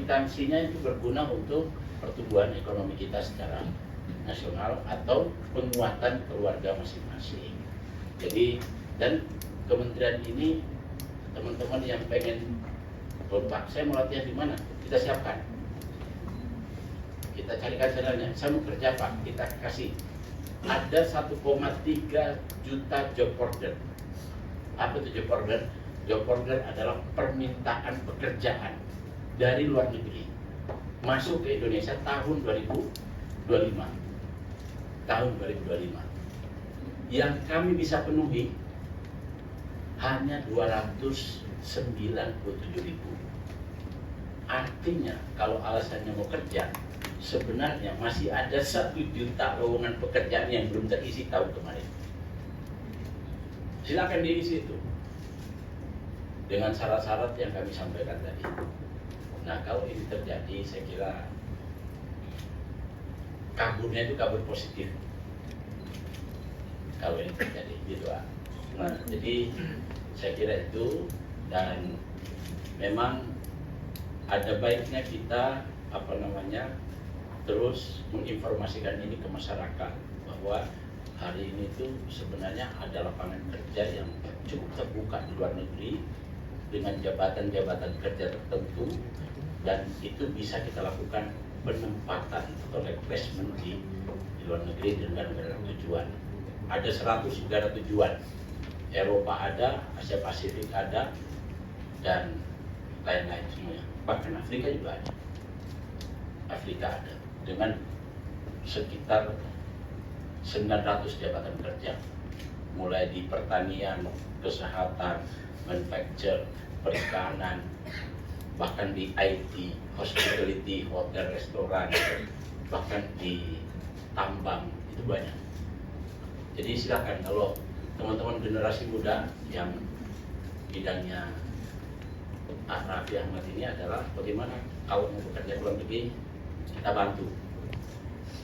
Akuntansinya itu berguna untuk pertumbuhan ekonomi kita secara nasional atau penguatan keluarga masing-masing. Jadi, dan kementerian ini, teman-teman yang pengen, Pak, saya mau latihan di mana? Kita siapkan. Kita carikan jalannya. Saya mau kerja, Pak, kita kasih. Ada 1,3 juta job order. Apa itu job order? Job order adalah permintaan pekerjaan dari luar negeri masuk ke Indonesia tahun 2025. Tahun 2025. Yang kami bisa penuhi hanya 297.000. Artinya kalau alasannya mau kerja, sebenarnya masih ada 1 juta lowongan pekerjaan yang belum terisi tahun kemarin. Silakan diisi itu dengan syarat-syarat yang kami sampaikan tadi. Nah, kalau ini terjadi, saya kira kaburnya itu kabur positif. Kalau ini terjadi, gitu Pak. Nah, jadi saya kira itu, dan memang ada baiknya kita terus menginformasikan ini ke masyarakat bahwa hari ini tuh sebenarnya ada lapangan kerja yang cukup terbuka di luar negeri dengan jabatan-jabatan kerja tertentu, dan itu bisa kita lakukan penempatan atau replacement di luar negeri dengan negara tujuan. Ada 100 negara tujuan, Eropa ada, Asia Pasifik ada, dan lain-lain semuanya. Bahkan Afrika juga ada. Afrika ada dengan sekitar 900 jabatan kerja, mulai di pertanian, kesehatan, manufacture, perikanan, bahkan di IT, hospitality, hotel, restoran, bahkan di tambang, itu banyak. Jadi silakan, kalau teman-teman generasi muda yang bidangnya Raffi Ahmad ini adalah bagaimana kalau mau bekerja luar negeri, kita bantu.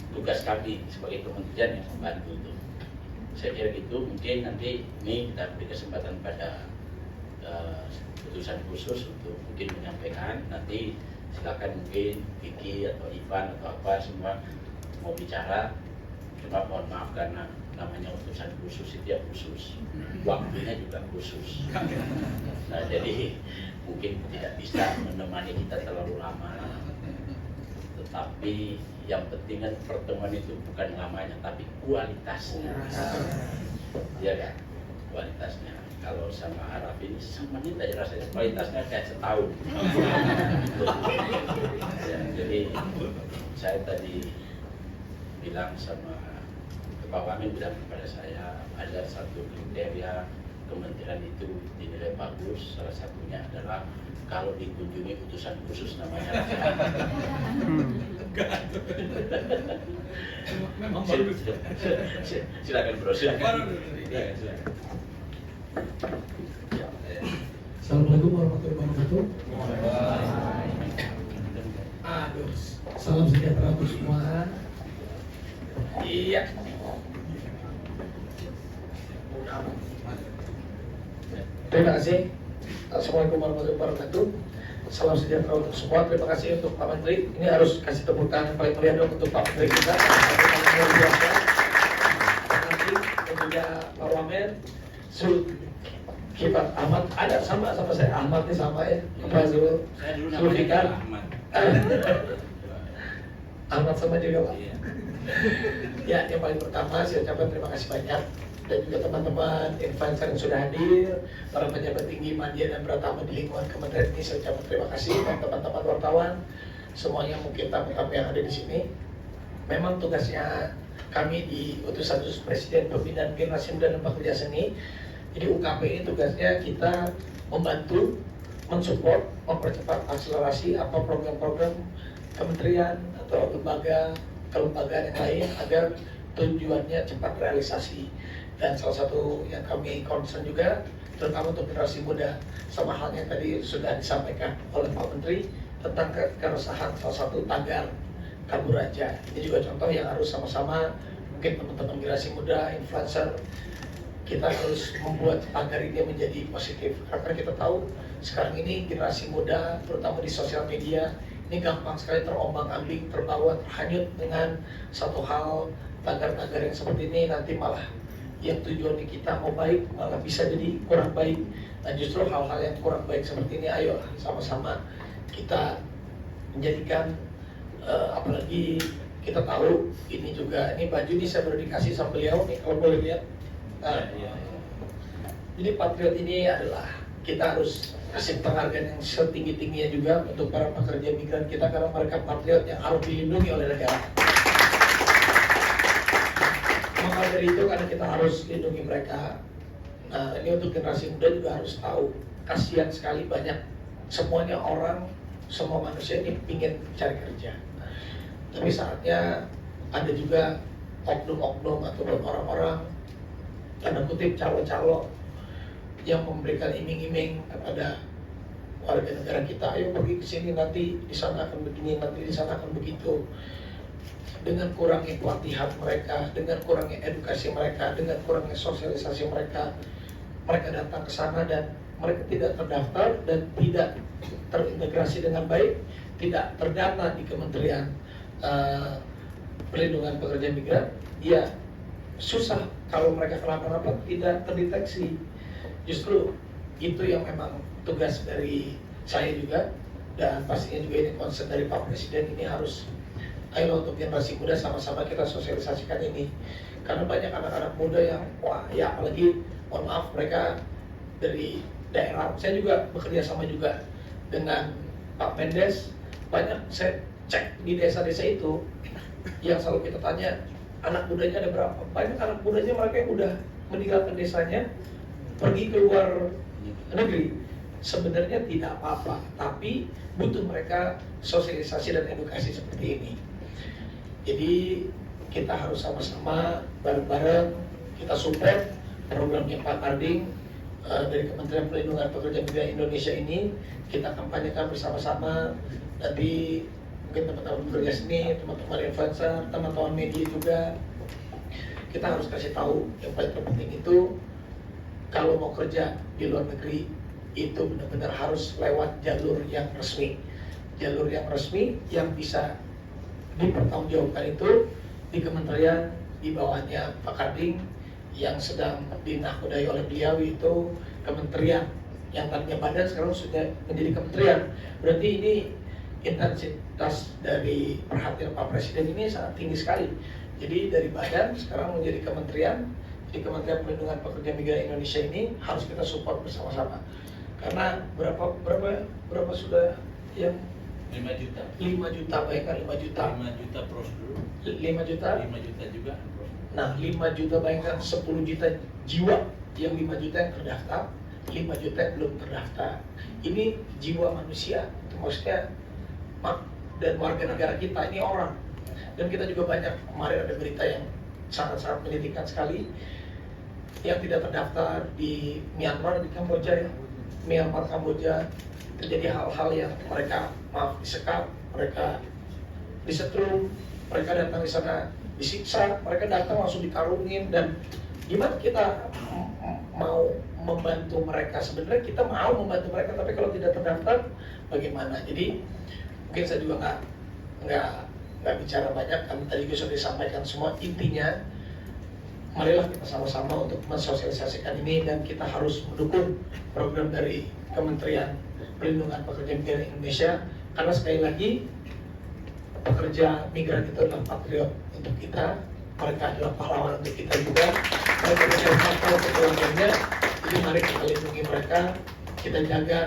Tugas kami sebagai kementerian yang membantu itu. Saya kira gitu. Mungkin nanti ini kita beri kesempatan pada utusan khusus untuk mungkin menyampaikan. Nanti silakan mungkin Vicky atau Ivan atau apa semua mau bicara. Cuma mohon maaf karena namanya utusan khusus itu ya khusus, waktunya juga khusus. Nah, jadi mungkin tidak bisa menemani kita terlalu lama. Tetapi yang penting kan pertemuan itu bukan lamanya, tapi kualitasnya. Ya kan, kualitasnya. Kalau sama Arab ini semenit aja rasanya, kualitasnya kayak setahun. Ya, jadi saya tadi bilang sama Pak Wamen, bilang kepada saya ada satu kriteria kementerian itu dinilai bagus, salah satunya adalah kalau dikunjungi utusan khusus namanya. Memang bagus. Silakan bro, silakan. Assalamualaikum warahmatullahi wabarakatuh. Aduh, salam sejahtera untuk semua. Iya. Terima kasih. Assalamualaikum warahmatullahi wabarakatuh. Salam sejahtera untuk semua. Terima kasih untuk Pak Menteri. Ini harus kasih tepuk tangan paling meriah dong untuk Pak Menteri kita. Luar biasa. Nanti dan juga Pak Wamen, Zulkifli Ahmad, ada sama saya. Ahmad ini sama ya. Pak Saya dulu namanya Ahmad. Ahmad sama juga Pak. Iya. Ya, yang paling pertama saya ucapkan terima kasih banyak, dan juga teman-teman influencer yang sudah hadir, para pejabat tinggi media dan Pratama di lingkungan kementerian ini saya ucapkan terima kasih, dan teman-teman wartawan semuanya, mungkin tamu-tamu yang ada di sini. Memang tugasnya kami di Utusan Khusus Presiden Pembinaan Generasi Muda dan Pekerja Seni, jadi UKP ini tugasnya kita membantu, mensupport, mempercepat akselerasi apa program-program kementerian atau lembaga kelembagaan yang lain agar tujuannya cepat realisasi. Dan salah satu yang kami concern juga terutama untuk generasi muda, sama halnya tadi sudah disampaikan oleh Pak Menteri tentang keresahan salah satu tagar kabur aja. Ini juga contoh yang harus sama-sama, mungkin teman-teman generasi muda, influencer, kita harus membuat tagar ini menjadi positif. Karena kita tahu sekarang ini generasi muda terutama di sosial media ini gampang sekali terombang-ambing, terbawa, terhanyut dengan satu hal tagar-tagar yang seperti ini. Nanti malah yang tujuannya kita mau baik malah bisa jadi kurang baik. Nah justru hal-hal yang kurang baik seperti ini, ayolah sama-sama kita menjadikan apalagi kita tahu ini juga, ini baju ini saya baru dikasih sama beliau nih kalau boleh lihat. Jadi Patriot ini adalah kita harus kasih penghargaan yang setinggi-tingginya juga untuk para pekerja migran kita, karena mereka patriot yang harus dilindungi oleh negara. Maka dari itu karena kita harus lindungi mereka. Nah ini untuk generasi muda juga harus tahu, kasihan sekali banyak semuanya orang, semua manusia ini ingin cari kerja. Tapi saatnya ada juga oknum-oknum atau orang-orang tanda kutip calo-calo yang memberikan iming-iming kepada warga negara kita, ayo pergi ke sini nanti di sana akan begini, nanti di sana akan begitu. Dengan kurangnya pelatihan mereka, dengan kurangnya edukasi mereka, dengan kurangnya sosialisasi mereka, mereka datang ke sana dan mereka tidak terdaftar dan tidak terintegrasi dengan baik, tidak terdata di Kementerian Perlindungan Pekerja Migran. Ya susah kalau mereka kenapa-napa tidak terdeteksi. Justru itu yang memang tugas dari saya juga, dan pastinya juga ini concern dari Pak Presiden. Ini harus, ayo untuk generasi muda sama-sama kita sosialisasikan ini, karena banyak anak-anak muda yang wah ya, apalagi mohon maaf mereka dari daerah. Saya juga bekerja sama juga dengan Pak Mendes. Banyak saya cek di desa-desa itu yang selalu kita tanya, anak mudanya ada berapa? Banyak anak mudanya mereka yang udah meninggalkan desanya pergi ke luar negeri. Sebenarnya tidak apa-apa, tapi butuh mereka sosialisasi dan edukasi seperti ini. Jadi kita harus sama-sama bareng-bareng kita support programnya Pak Karding dari Kementerian Perlindungan Pekerja Migran Indonesia ini. Kita kampanyekan bersama-sama. Nanti mungkin teman-teman pekerja seni, teman-teman influencer, teman-teman media juga, kita harus kasih tahu yang paling terpenting itu, kalau mau kerja di luar negeri itu benar-benar harus lewat jalur yang resmi. Jalur yang resmi yang bisa dipertanggungjawabkan itu di kementerian di bawahnya Pak Karding yang sedang dinakodai oleh beliau, itu kementerian yang tadinya badan sekarang sudah menjadi kementerian. Berarti ini intensitas dari perhatian Pak Presiden ini sangat tinggi sekali. Jadi dari badan sekarang menjadi kementerian. Di Kementerian Perlindungan Pekerja Migran Indonesia ini harus kita support bersama-sama. Karena berapa sudah yang 5 juta. 5 juta, bayangkan 5 juta. 5 juta prosedur. 5 juta. 5 juta juga. Nah 5 juta, bayangkan 10 juta jiwa, yang 5 juta yang terdaftar, 5 juta yang belum terdaftar. Ini jiwa manusia, itu maksudnya dan warga negara kita ini orang. Dan kita juga banyak, kemarin ada berita yang sangat-sangat menyedihkan sekali, yang tidak terdaftar di Myanmar, di Kamboja ya, Myanmar, Kamboja, terjadi hal-hal yang mereka disekap, mereka disetrum, mereka datang di sana disiksa, mereka datang langsung dikarungin. Dan gimana kita mau membantu mereka? Sebenarnya kita mau membantu mereka, tapi kalau tidak terdaftar bagaimana? Jadi mungkin saya juga nggak bicara banyak, karena tadi juga sudah disampaikan semua. Intinya marilah kita sama-sama untuk mensosialisasikan ini, dan kita harus mendukung program dari Kementerian Perlindungan Pekerja Migran Indonesia, karena sekali lagi pekerja migran itu adalah patriot untuk kita, mereka adalah pahlawan untuk kita juga, mereka mencari harta untuk keluarganya. Jadi mari kita lindungi mereka, kita jaga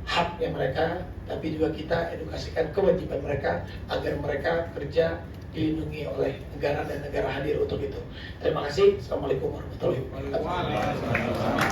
haknya mereka, tapi juga kita edukasikan kewajiban mereka agar mereka kerja dilindungi oleh negara dan negara hadir untuk itu. Terima kasih. Assalamualaikum warahmatullahi wabarakatuh.